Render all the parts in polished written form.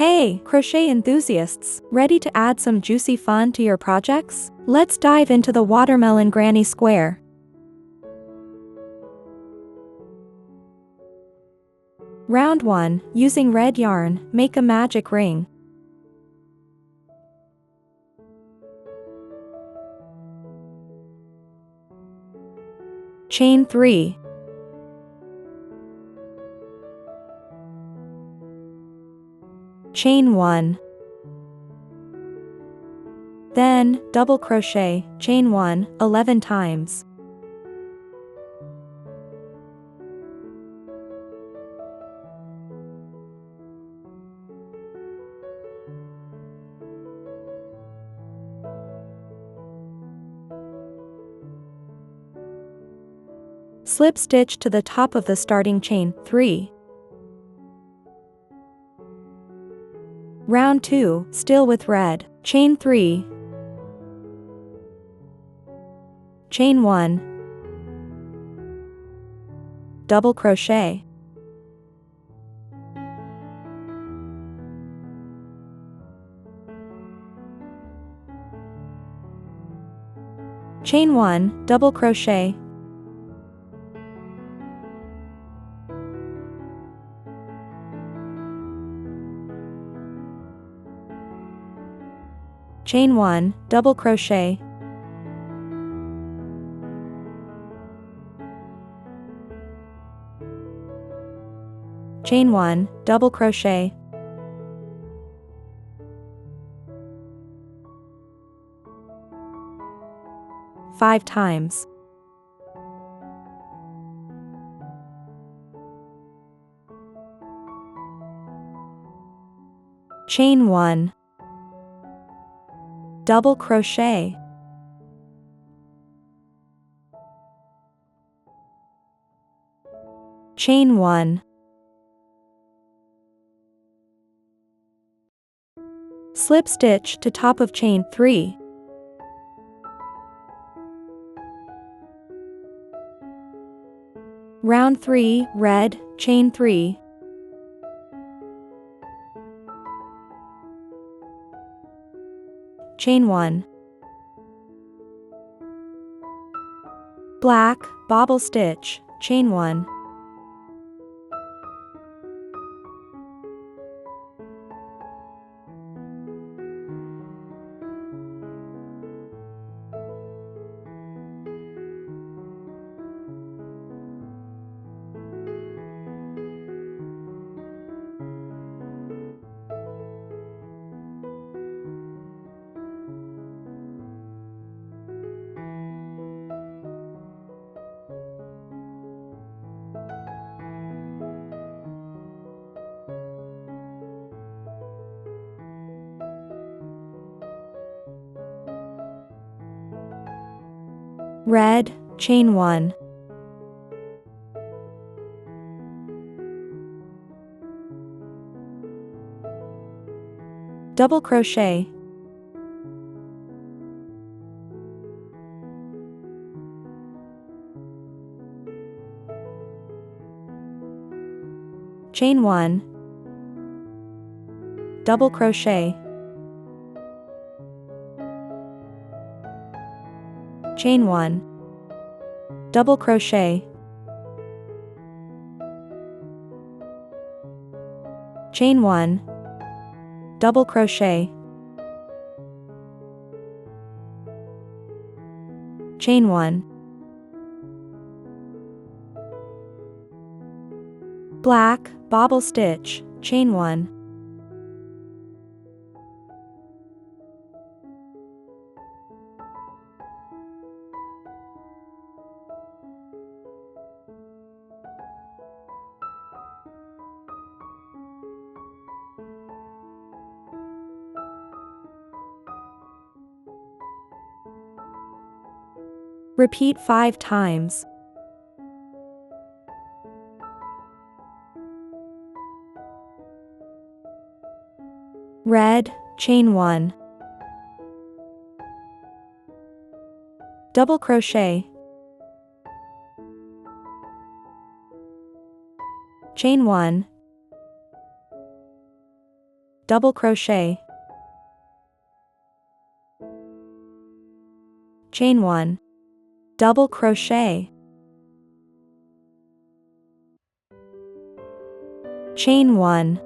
Hey, crochet enthusiasts, ready to add some juicy fun to your projects? Let's dive into the watermelon granny square. Round 1, using red yarn, make a magic ring. Chain 3. Chain 1. Then, double crochet, chain 1, 11 times. Slip stitch to the top of the starting chain 3. Round 2, still with red, chain 3. Chain 1. Double crochet. Chain 1, double crochet. Chain 1, double crochet. Chain 1, double crochet. Five times. Chain 1. Double crochet. Chain 1. Slip stitch to top of chain 3. Round 3, red, chain 3. Chain 1. Black, bobble stitch, chain 1. Red, chain 1. Double crochet. Chain 1. Double crochet. Chain 1. Double crochet. Chain 1. Double crochet. Chain 1. Black, bobble stitch, chain 1. Repeat 5 times. Red, chain 1. Double crochet. Chain 1. double crochet, chain 1, double crochet, chain 1,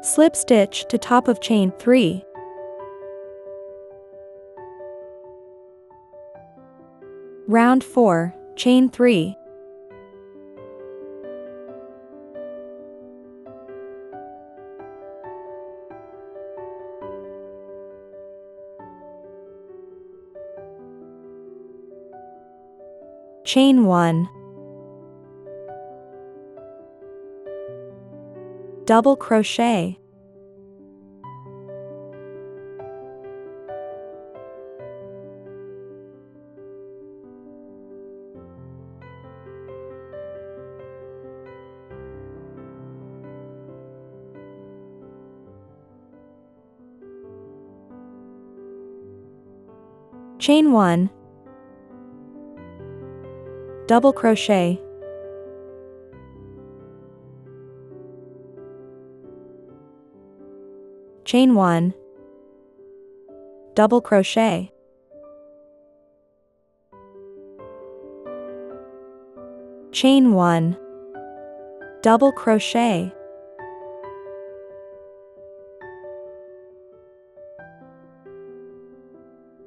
slip stitch to top of chain 3, round 4, chain 3, chain 1, double crochet, chain 1, double crochet, chain 1, double crochet, chain 1, double crochet,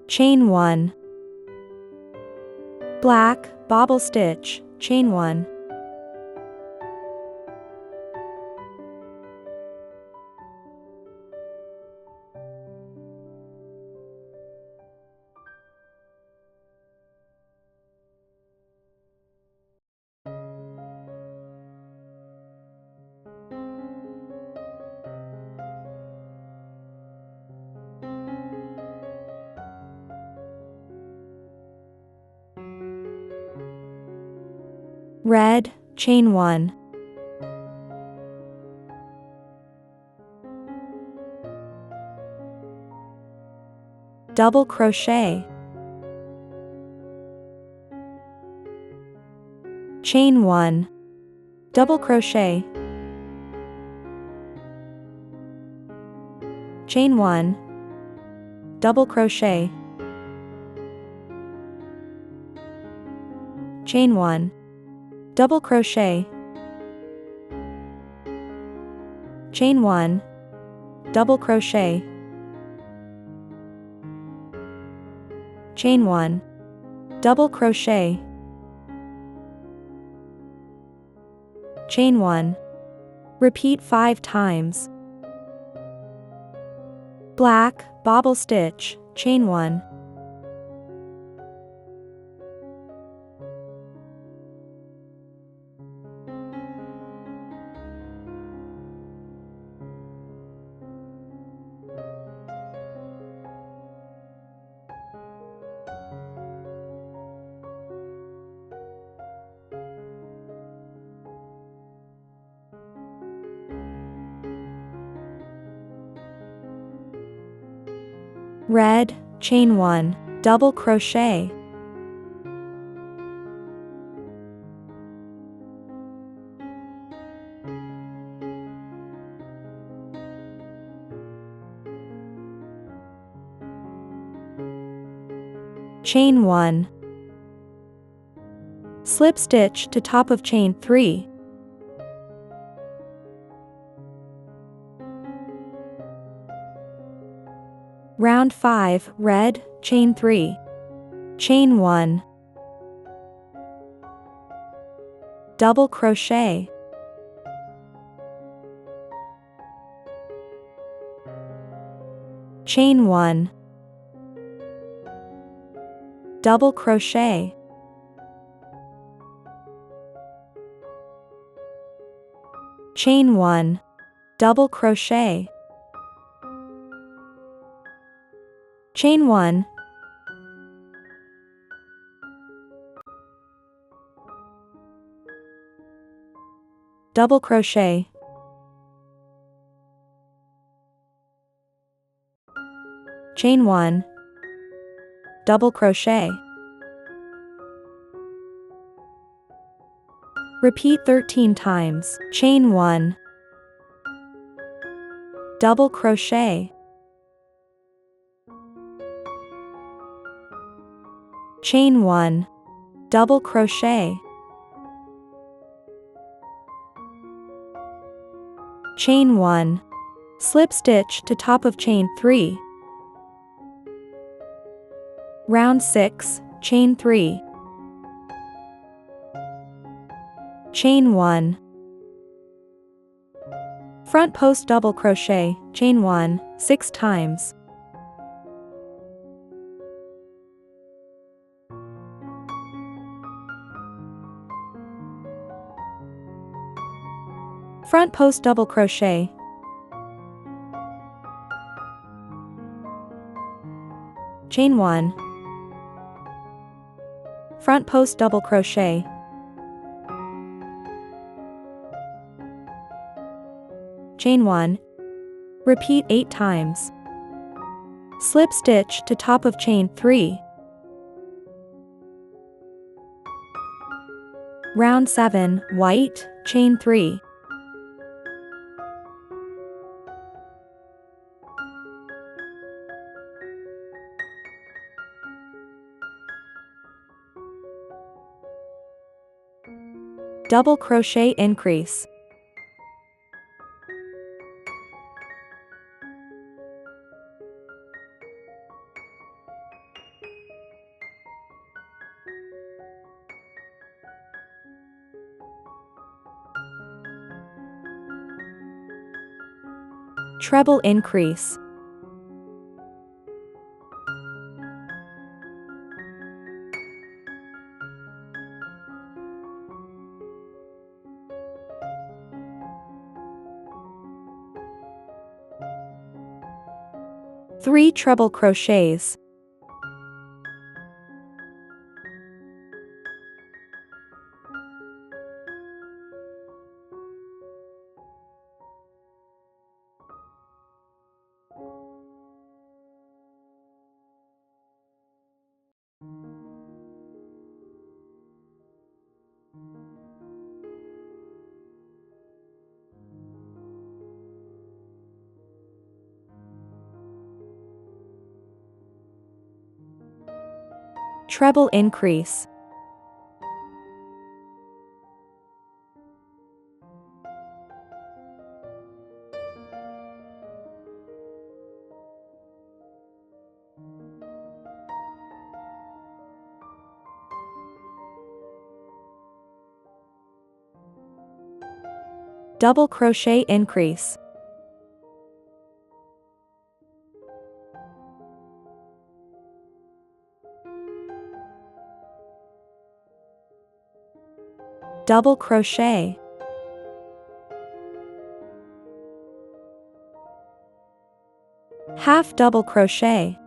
chain 1, black, bobble stitch, chain 1, red, chain 1, double crochet, chain 1, double crochet, chain 1, double crochet, chain 1, double crochet, chain 1, double crochet, chain 1, double crochet, chain 1, repeat 5 times, black, bobble stitch, chain 1, red, chain 1, double crochet, chain 1, slip stitch to top of chain 3, round 5, red, chain 3, chain 1, double crochet, chain 1, double crochet, chain 1, double crochet, chain 1, double crochet, chain 1, double crochet, repeat 13 times, chain 1, double crochet, chain 1, double crochet, chain 1, slip stitch to top of chain 3, round 6, chain 3, chain 1, front post double crochet, chain 1, 6 times, front post double crochet, chain 1, front post double crochet, chain 1, repeat 8 times, slip stitch to top of chain 3, round 7, white, chain 3, double crochet increase, treble increase, three treble crochets, treble increase, double crochet increase, double crochet, half double crochet,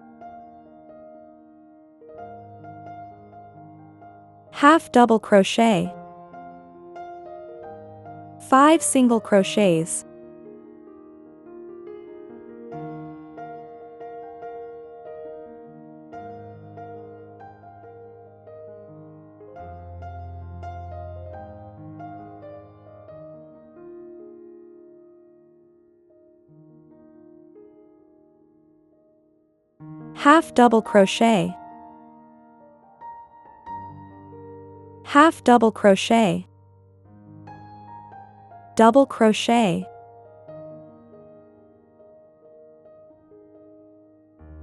half double crochet, 5 single crochets, half double crochet, half double crochet, double crochet,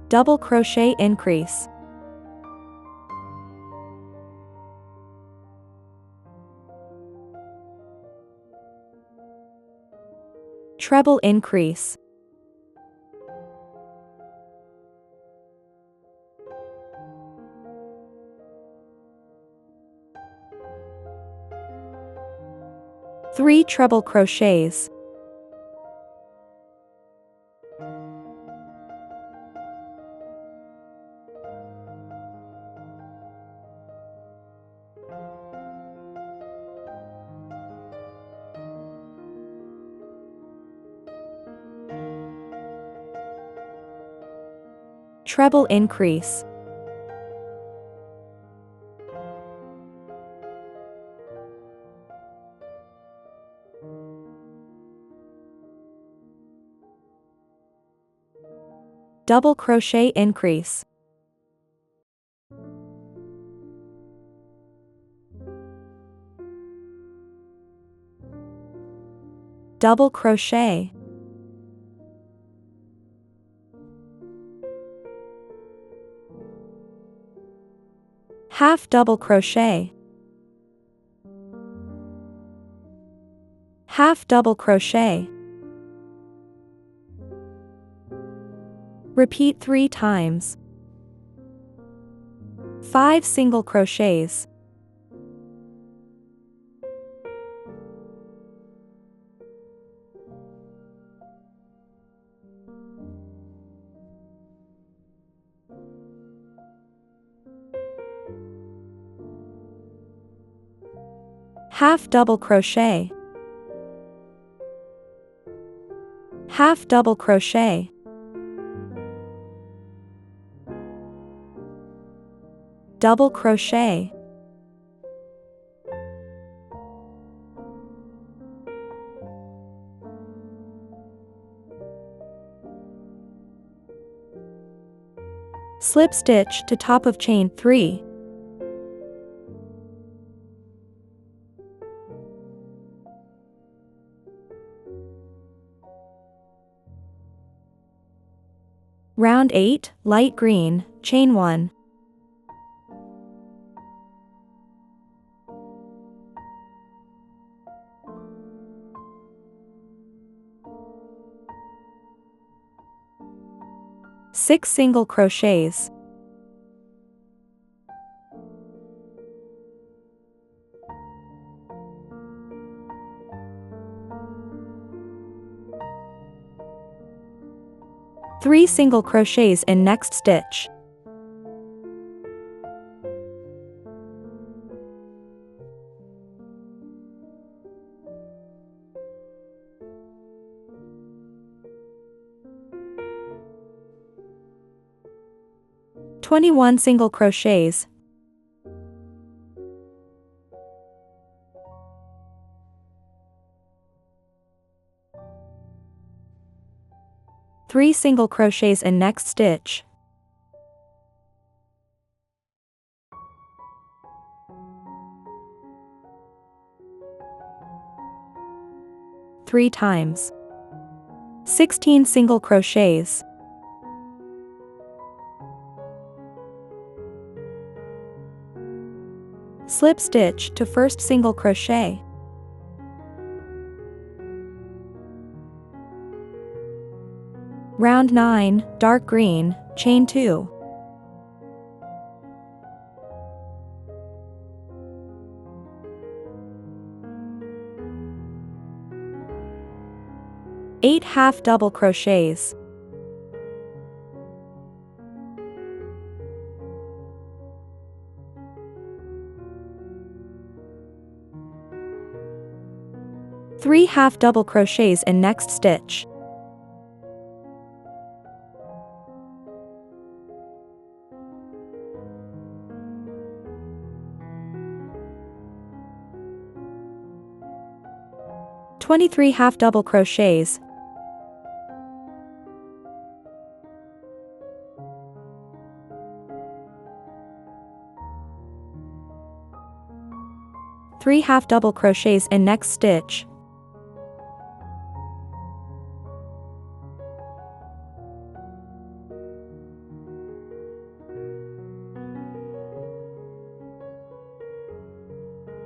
double crochet increase, treble increase, three treble crochets, treble increase, Double crochet increase. Double crochet. Half double crochet. Half double crochet. Repeat 3 times. 5 single crochets. Half double crochet. Half double crochet. Double crochet. Slip stitch to top of chain 3. Round 8, light green, chain 1. Six single crochets. Three single crochets in next stitch. (21 single crochets). Three single crochets in next stitch. Three times. 16 single crochets. Slip stitch to first single crochet. Round 9, dark green, chain 2. Eight half double crochets. Three half double crochets in next stitch. (23 half double crochets). Three half double crochets in next stitch.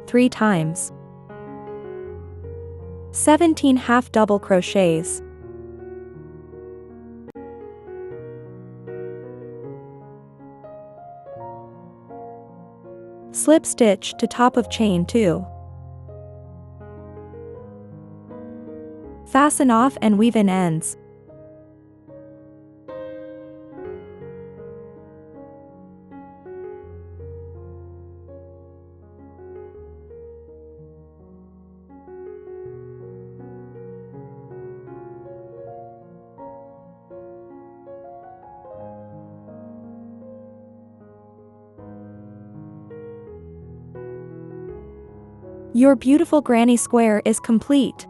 Three times. 17 half double crochets. Slip stitch to top of chain 2. Fasten off and weave in ends. Your beautiful granny square is complete.